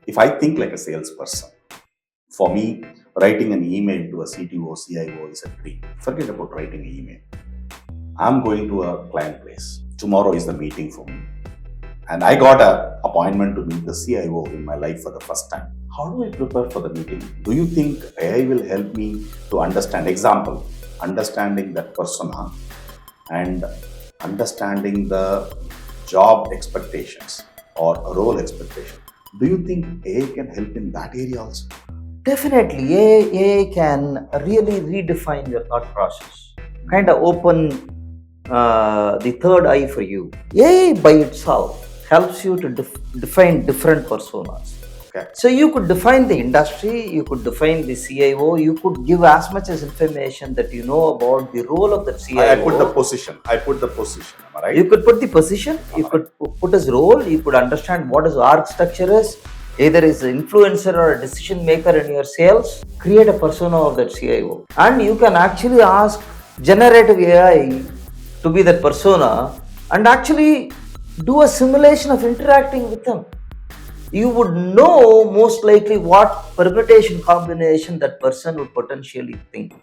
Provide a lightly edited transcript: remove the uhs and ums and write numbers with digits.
If I think like a salesperson, for me, writing an email to a CTO, CIO is a dream. Forget about writing an email. I'm going to a client place. Tomorrow is the meeting for me. And I got an appointment to meet the CIO in my life for the first time. How do I prepare for the meeting? Do you think AI will help me to understand? Example, understanding that persona and understanding the job expectations or role expectation. Do you think AI can help in that area also? Definitely, AI can really redefine your thought process, kind of open the third eye for you. AI by itself helps you to define different personas. Okay. So you could define the industry, you could define the CIO, you could give as much as information that you know about the role of the CIO. I put the position. Am I right? You could put the position, you could put his role, you could understand what his org structure is, either is an influencer or a decision maker in your sales, create a persona of that CIO. And you can actually ask generative AI to be that persona and actually do a simulation of interacting with them. You would know most likely what permutation combination that person would potentially think.